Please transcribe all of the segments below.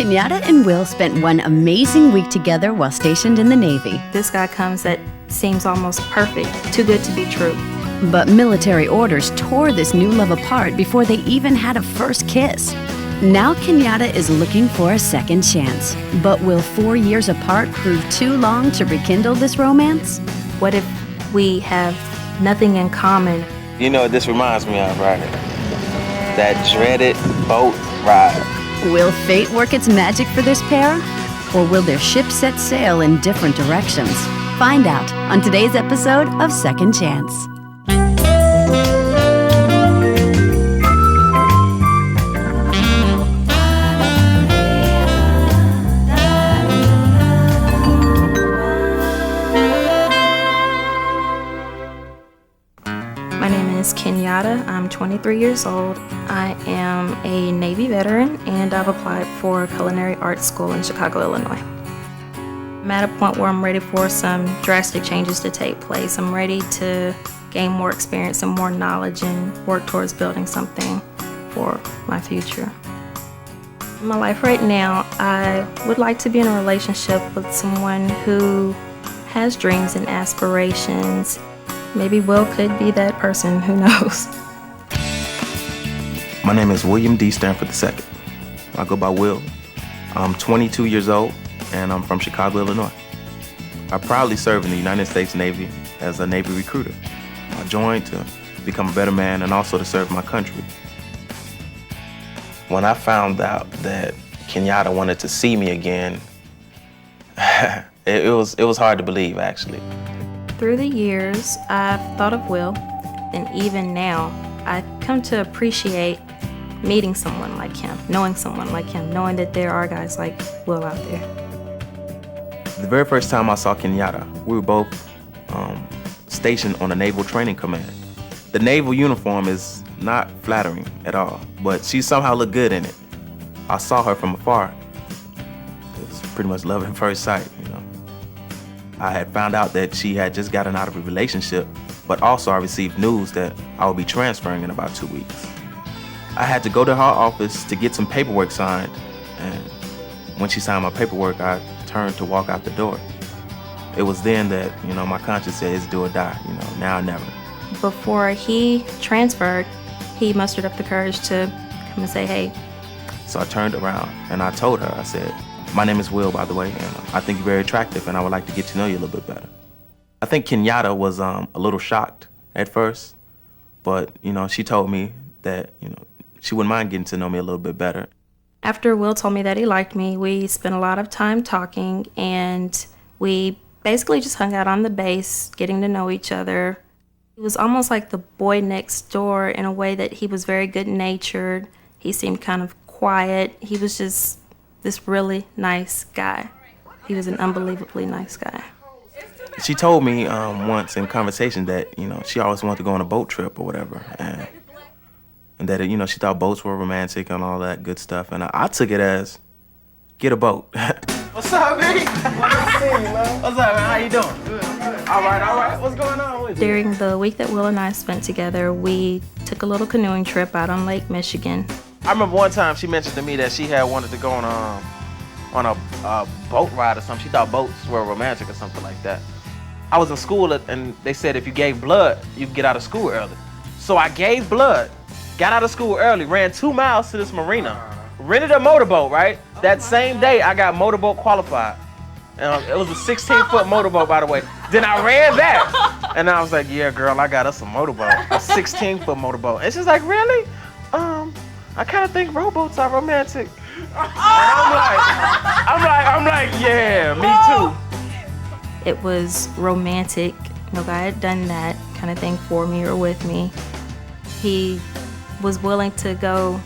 Kenyatta and Will spent one amazing week together while stationed in the Navy. This guy comes that seems almost perfect, too good to be true. But military orders tore this new love apart before they even had a first kiss. Now Kenyatta is looking for a second chance. But will 4 years apart prove too long to rekindle this romance? What if we have nothing in common? You know what this reminds me of, right? That dreaded boat ride. Will fate work its magic for this pair? Or will their ship set sail in different directions? Find out on today's episode of Second Chance. My name is Kenyatta. I'm 23 years old. I am a Navy veteran, and I've applied for culinary arts school in Chicago, Illinois. I'm at a point where I'm ready for some drastic changes to take place. I'm ready to gain more experience and more knowledge and work towards building something for my future. In my life right now, I would like to be in a relationship with someone who has dreams and aspirations. Maybe Will could be that person, who knows? My name is William D. Stanford II. I go by Will. I'm 22 years old, and I'm from Chicago, Illinois. I proudly serve in the United States Navy as a Navy recruiter. I joined to become a better man and also to serve my country. When I found out that Kenyatta wanted to see me again, it was hard to believe, actually. Through the years, I've thought of Will, and even now, I've come to appreciate meeting someone like him, knowing someone like him, knowing that there are guys like Will out there. The very first time I saw Kenyatta, we were both stationed on a naval training command. The naval uniform is not flattering at all, but she somehow looked good in it. I saw her from afar. It was pretty much love at first sight, you know. I had found out that she had just gotten out of a relationship, but also I received news that I would be transferring in about 2 weeks. I had to go to her office to get some paperwork signed, and when she signed my paperwork, I turned to walk out the door. It was then that, you know, my conscience said it's do or die, you know, now or never. Before he transferred, he mustered up the courage to come and say, hey. So I turned around and I told her, I said, my name is Will, by the way, and I think you're very attractive and I would like to get to know you a little bit better. I think Kenyatta was a little shocked at first, but, you know, she told me that, you know, she wouldn't mind getting to know me a little bit better. After Will told me that he liked me, we spent a lot of time talking, and we basically just hung out on the base, getting to know each other. He was almost like the boy next door in a way that he was very good-natured. He seemed kind of quiet. He was just this really nice guy. He was an unbelievably nice guy. She told me once in conversation that, you know, she always wanted to go on a boat trip or whatever, and that, you know, she thought boats were romantic and all that good stuff, and I took it as, get a boat. What's up, man? What's up, man? How you doing? Good. All right. What's going on with you? During the week that Will and I spent together, we took a little canoeing trip out on Lake Michigan. I remember one time she mentioned to me that she had wanted to go on a boat ride or something. She thought boats were romantic or something like that. I was in school and they said if you gave blood, you could get out of school early. So I gave blood, got out of school early, ran 2 miles to this marina, rented a motorboat, right? That same day I got motorboat qualified. It was a 16-foot motorboat, by the way. Then I ran back and I was like, yeah, girl, I got us a motorboat, a 16-foot motorboat. And she's like, really? I kind of think rowboats are romantic. And I'm like, yeah, me too. It was romantic. No guy had done that kind of thing for me or with me. He was willing to go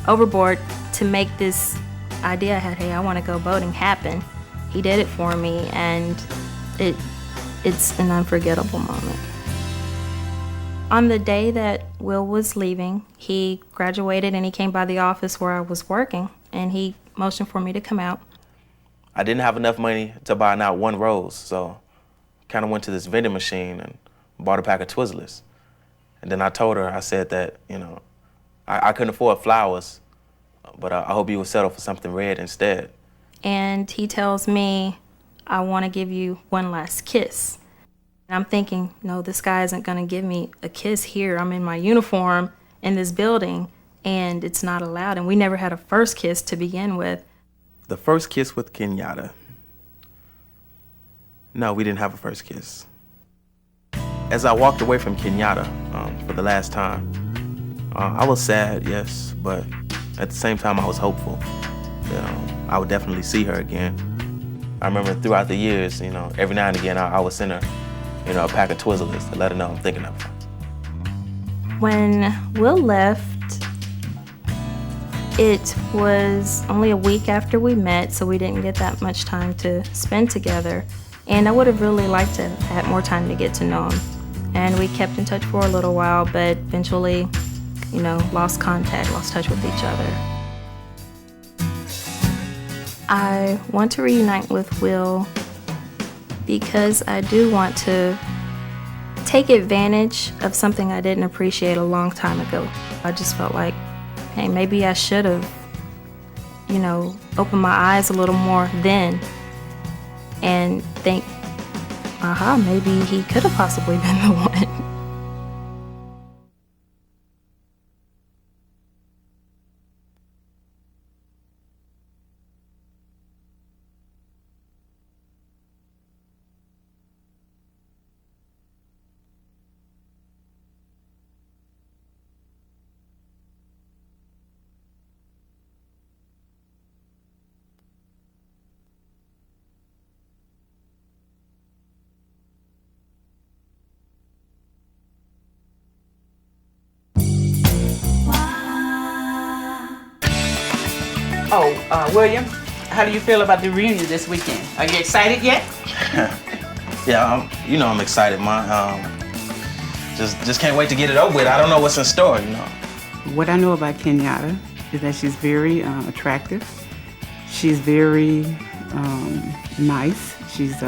overboard to make this idea I had, hey, I want to go boating, happen. He did it for me, and it's an unforgettable moment. On the day that Will was leaving, he graduated and he came by the office where I was working, and he motioned for me to come out. I didn't have enough money to buy not one rose, so kind of went to this vending machine and bought a pack of Twizzlers. And then I told her, I said that, you know, I couldn't afford flowers but I hope you will settle for something red instead. And he tells me, I want to give you one last kiss. And I'm thinking, no, this guy isn't going to give me a kiss here. I'm in my uniform in this building, and it's not allowed. And we never had a first kiss to begin with. The first kiss with Kenyatta. No, we didn't have a first kiss. As I walked away from Kenyatta for the last time, I was sad, yes, but at the same time I was hopeful that I would definitely see her again. I remember throughout the years, every now and again I would send her, a pack of Twizzlers to let her know I'm thinking of her. When Will left, it was only a week after we met, so we didn't get that much time to spend together. And I would have really liked to have had more time to get to know him. And we kept in touch for a little while, but eventually, lost contact, lost touch with each other. I want to reunite with Will because I do want to take advantage of something I didn't appreciate a long time ago. I just felt like, hey, maybe I should have, opened my eyes a little more then and think, maybe he could have possibly been the one. William, how do you feel about the reunion this weekend? Are you excited yet? Yeah, I'm excited, Ma. Just can't wait to get it over with. I don't know what's in store, What I know about Kenyatta is that she's very attractive. She's very nice. She's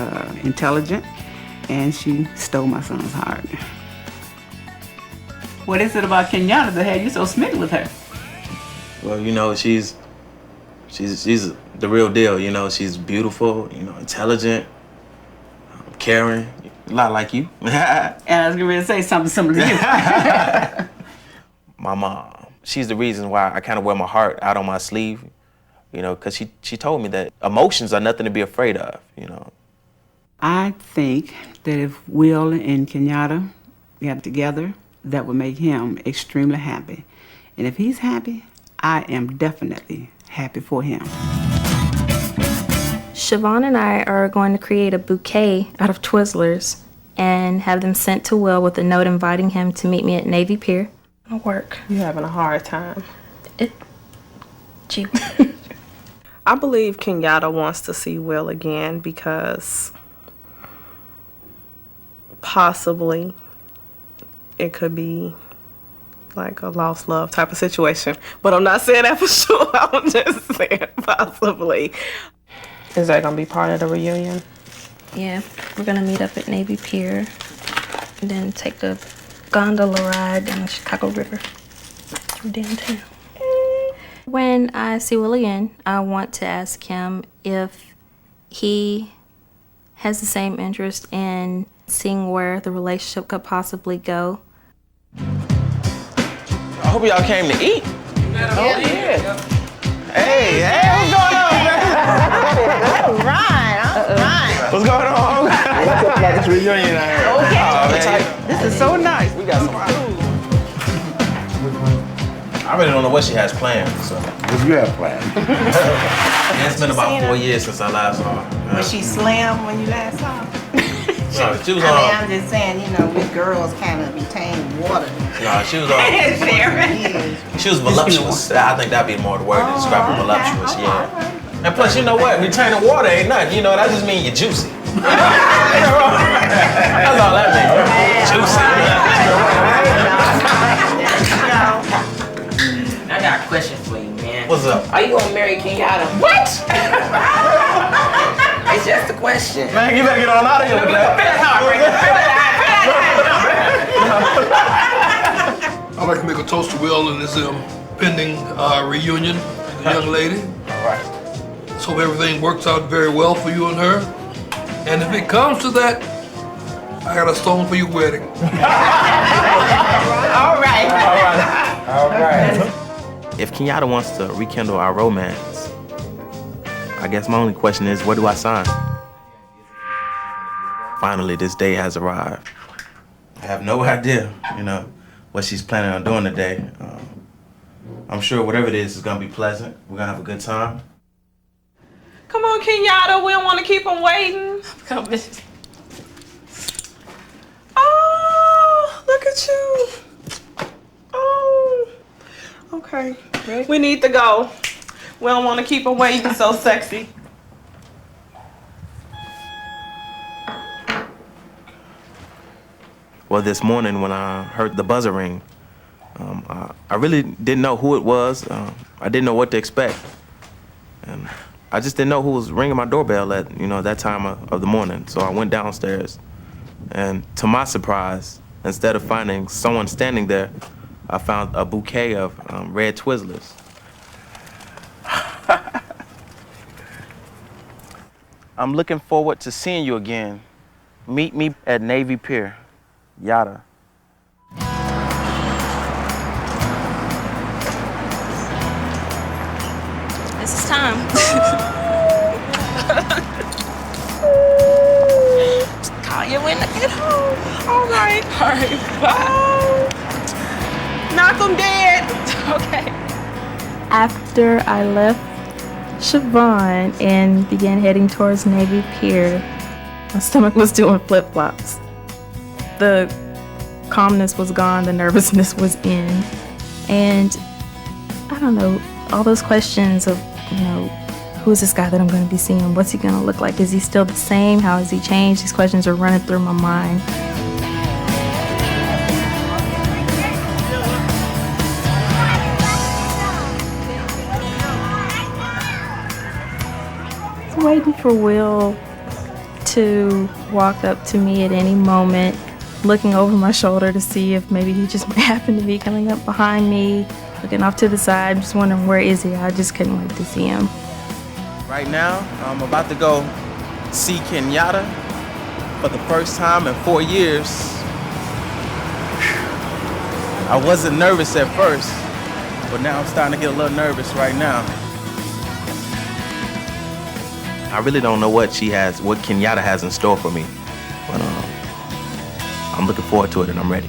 intelligent, and she stole my son's heart. What is it about Kenyatta that had you so smitten with her? Well, she's the real deal. She's beautiful, intelligent, caring, a lot like you. And I was going to say something similar to you. My mom, she's the reason why I kind of wear my heart out on my sleeve, because she told me that emotions are nothing to be afraid of, I think that if Will and Kenyatta got together, that would make him extremely happy. And if he's happy, I am definitely happy for him. Siobhan and I are going to create a bouquet out of Twizzlers and have them sent to Will with a note inviting him to meet me at Navy Pier. It'll work. You're having a hard time. Gee. I believe Kenyatta wants to see Will again because possibly it could be like a lost love type of situation. But I'm not saying that for sure. I'm just saying possibly. Is that going to be part of the reunion? Yeah, we're going to meet up at Navy Pier and then take a gondola ride down the Chicago River through downtown. When I see Will again, I want to ask him if he has the same interest in seeing where the relationship could possibly go. I hope y'all came to eat. Yeah. Hey, what's going on, man? All right. What's going on? What's up, this reunion? Okay. Oh, man. This is so nice. We got some food. I really don't know what she has planned, so. What do you have planned? It's been about 4 years since I last saw her. Was she slim when you last saw her? No, she was I'm just saying, we girls kind of retain water. No, she was she was voluptuous. I think that'd be more the word to describe her, voluptuous, yeah. And plus, you know what? Retaining water ain't nothing. That just means you're juicy. That's all that means. Juicy. I got a question for you, man. What's up? Are you gonna marry Kenyatta? What? It's just a question. Man, you better get on out of here with that. I'd like to make a toast to Will and his pending reunion. the young lady. All right. Let's hope everything works out very well for you and her. And if it comes to that, I got a song for your wedding. All right. All right. If Kenyatta wants to rekindle our romance, I guess my only question is, where do I sign? Finally, this day has arrived. I have no idea, what she's planning on doing today. I'm sure whatever it is gonna be pleasant. We're gonna have a good time. Come on, Kenyatta. We don't want to keep him waiting. Coming. Oh, look at you. Oh, okay. We need to go. We don't want to keep him waiting. So sexy. Well, this morning when I heard the buzzer ring, I really didn't know who it was. I didn't know what to expect. And I just didn't know who was ringing my doorbell at, that time of the morning. So I went downstairs. And to my surprise, instead of finding someone standing there, I found a bouquet of red Twizzlers. I'm looking forward to seeing you again. Meet me at Navy Pier. Yada. This is time. Call you when I get home. All right. All right, Oh, knock him dead. okay. After I left Siobhan and began heading towards Navy Pier, my stomach was doing flip-flops. The calmness was gone, the nervousness was in. And I don't know, all those questions of, who is this guy that I'm going to be seeing? What's he going to look like? Is he still the same? How has he changed? These questions are running through my mind. Waiting for Will to walk up to me at any moment, looking over my shoulder to see if maybe he just happened to be coming up behind me, looking off to the side, just wondering where is he. I just couldn't wait to see him. Right now, I'm about to go see Kenyatta for the first time in 4 years. I wasn't nervous at first, but now I'm starting to get a little nervous right now. I really don't know what Kenyatta has in store for me, but I'm looking forward to it and I'm ready.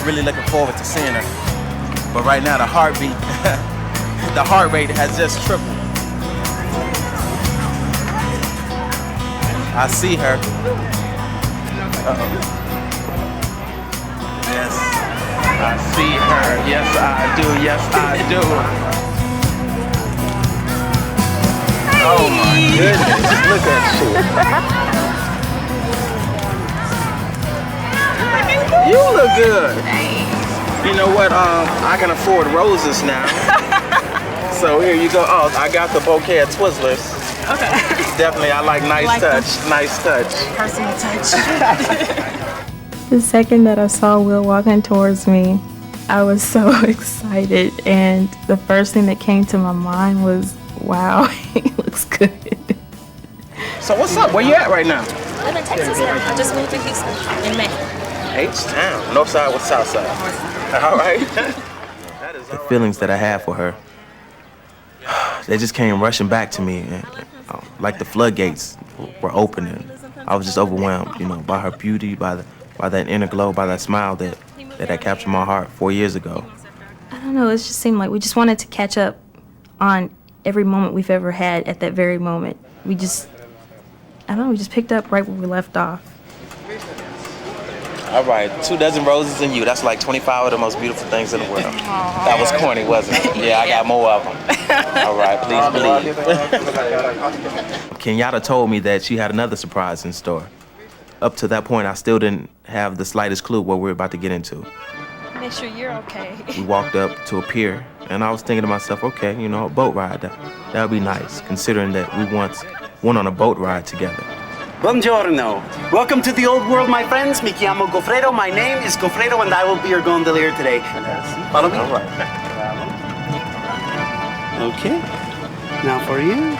Really looking forward to seeing her. But right now the heart rate has just tripled. I see her. Uh-oh. Yes, I see her. Yes, I do. Yes, I do. Oh my goodness, look at you. You look good. You know what? I can afford roses now. So here you go. Oh, I got the bouquet of Twizzlers. Okay. Definitely, I like nice touch. Nice touch. Personal touch. The second that I saw Will walking towards me, I was so excited, and the first thing that came to my mind was, wow, he looks good. So what's up? Where you at right now? I live in Texas now. I just moved to Houston in May. H-Town. North side with south side. All right. The feelings that I had for her, they just came rushing back to me, and like the floodgates were opening. I was just overwhelmed, by her beauty, by that inner glow, by that smile that that had captured my heart 4 years ago. I don't know, it just seemed like we just wanted to catch up on every moment we've ever had at that very moment. We just picked up right where we left off. All right, 2 dozen roses and you. That's like 25 of the most beautiful things in the world. That was corny, wasn't it? Yeah, I got more of them. All right, please believe. Kenyatta told me that she had another surprise in store. Up to that point, I still didn't have the slightest clue what we're about to get into. Make sure you're okay. We walked up to a pier, and I was thinking to myself, okay, you know, a boat ride, that would be nice, considering that we once went on a boat ride together. Buongiorno. Welcome to the old world, my friends. Mi chiamo Goffredo. My name is Goffredo, and I will be your gondolier today. Follow me. All right. Okay. Now for you.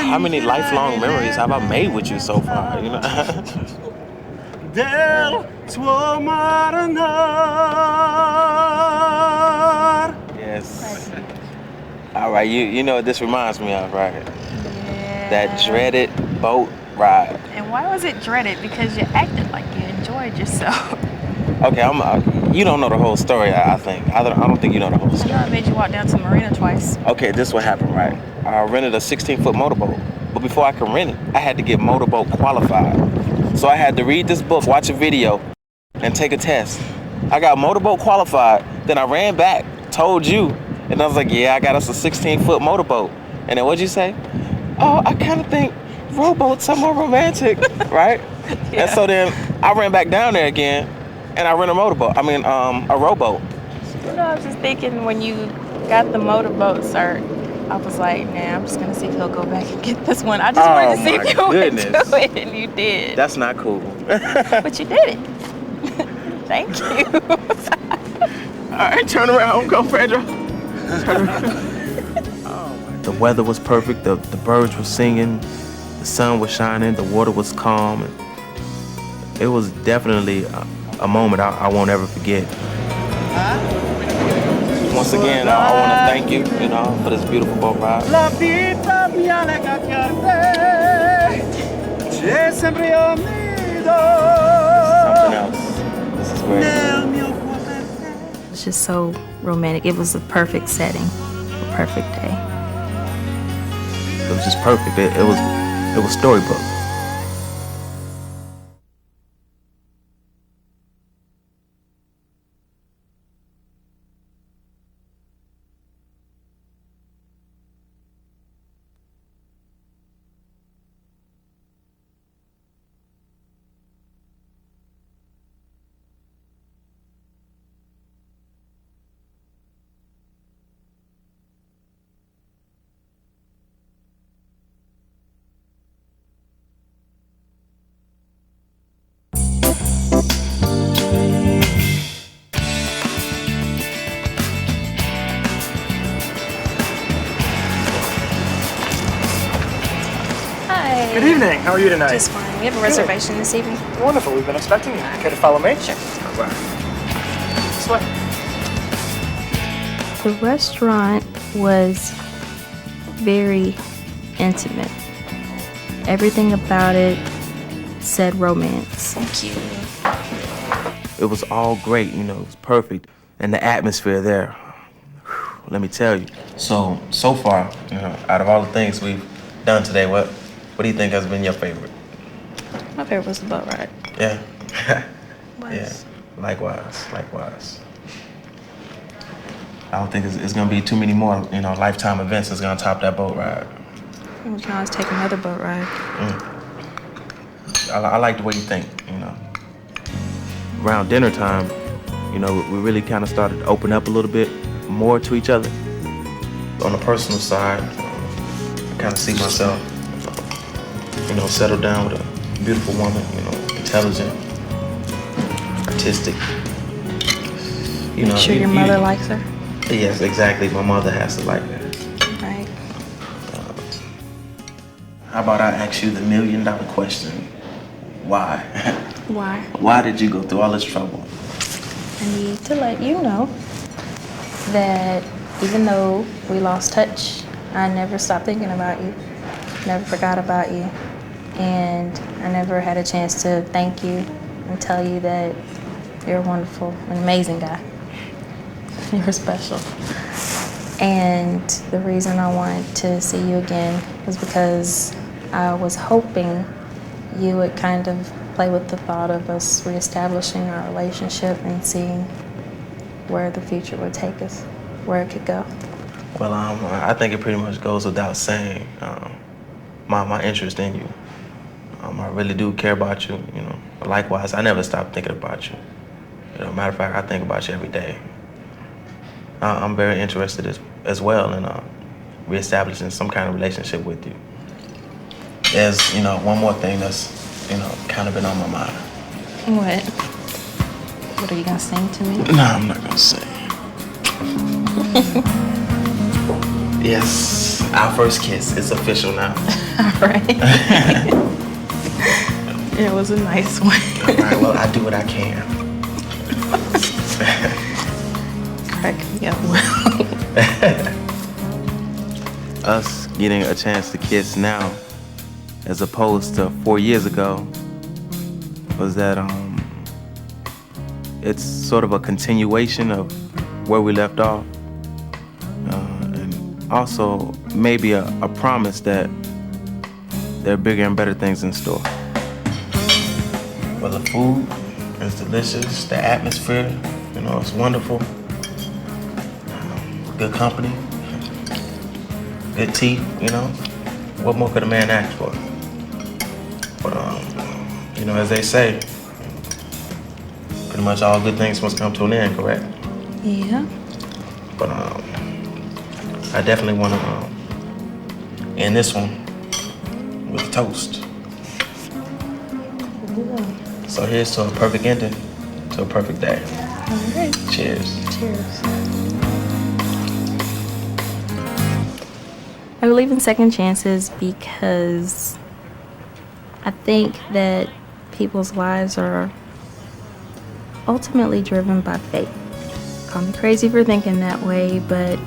How many lifelong memories have I made with you so far, you know? Yes. All right, you know what this reminds me of, right? Yeah. That dreaded boat ride. And why was it dreaded? Because you acted like you enjoyed yourself. Okay, you don't know the whole story, I think. I don't think you know the whole I story. know I made you walk down to the marina twice. Okay, this is what happened, right? I rented a 16-foot motorboat, but before I could rent it, I had to get motorboat qualified. So I had to read this book, watch a video, and take a test. I got motorboat qualified, then I ran back, told you, and I was like, yeah, I got us a 16-foot motorboat. And then what'd you say? Oh, I kind of think rowboats are more romantic, right? Yeah. And so then I ran back down there again, and I rent a motorboat. A rowboat. You know, I was just thinking when you got the motorboat cert, I was like, nah, I'm just gonna see if he'll go back and get this one. I just wanted to see if you would do it, and you did. That's not cool. But you did it. Thank you. All right, turn around, go, Pedro. The weather was perfect. The birds were singing. The sun was shining. The water was calm. And it was definitely a moment I won't ever forget. Once again, I want to thank you, for this beautiful boat ride. Something else. This is great. It was just so romantic. It was the perfect setting, the perfect day. It was just perfect. It was storybook. Good evening. How are you tonight? Just fine. We have a reservation this evening. Wonderful. We've been expecting you. Care to follow me? Sure. All right. This way. The restaurant was very intimate. Everything about it said romance. Thank you. It was all great, it was perfect. And the atmosphere there, let me tell you. So far, out of all the things we've done today, what do you think has been your favorite? My favorite was the boat ride. Yeah. Was. Yeah, likewise. I don't think it's gonna be too many more, lifetime events that's gonna top that boat ride. We can always take another boat ride. I like the way you think, Around dinner time, we really kind of started to open up a little bit more to each other. On the personal side, I kind of see myself, settle down with a beautiful woman, intelligent, artistic. Make sure your mother likes her. Yes, exactly. My mother has to like that. Right. How about I ask you the $1 million question? Why? Why? Why did you go through all this trouble? I need to let you know that even though we lost touch, I never stopped thinking about you, never forgot about you, and I never had a chance to thank you and tell you that you're a wonderful, an amazing guy. You're special. And the reason I wanted to see you again was because I was hoping you would kind of play with the thought of us reestablishing our relationship and seeing where the future would take us, where it could go. Well, I think it pretty much goes without saying, my interest in you. I really do care about you, you know. Likewise, I never stop thinking about you. You know, matter of fact, I think about you every day. I'm very interested as well in reestablishing some kind of relationship with you. There's, you know, one more thing that's, you know, kind of been on my mind. What? What are you gonna sing to me? No, I'm not gonna sing. Yes, our first kiss. It's official now. All right. It was a nice one. All right, well, I do what I can. Crack me up well. Us getting a chance to kiss now, as opposed to 4 years ago, was that it's sort of a continuation of where we left off, and also maybe a promise that there are bigger and better things in store. Well, the food is delicious, the atmosphere, you know, it's wonderful. Good company, good tea, you know. What more could a man ask for? But, you know, as they say, pretty much all good things must come to an end, correct? Yeah. But I definitely want to end this one with a toast. Yeah. So here's to a perfect ending, to a perfect day. All right. Cheers. Cheers. I believe in second chances because I think that people's lives are ultimately driven by fate. Call me crazy for thinking that way, but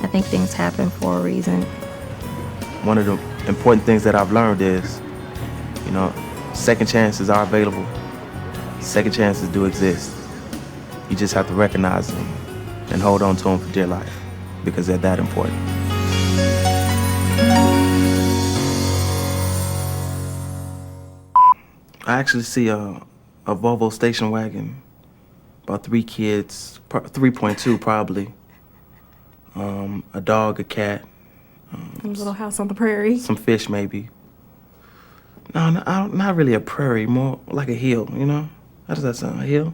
I think things happen for a reason. One of the important things that I've learned is, you know, second chances are available. Second chances do exist. You just have to recognize them and hold on to them for dear life because they're that important. I actually see a Volvo station wagon, about 3 kids, 3.2 probably, a dog, a cat, Little house on the prairie. some fish maybe. No, not really a prairie, more like a hill, you know? How does that sound, a hill?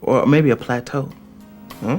Or maybe a plateau, huh?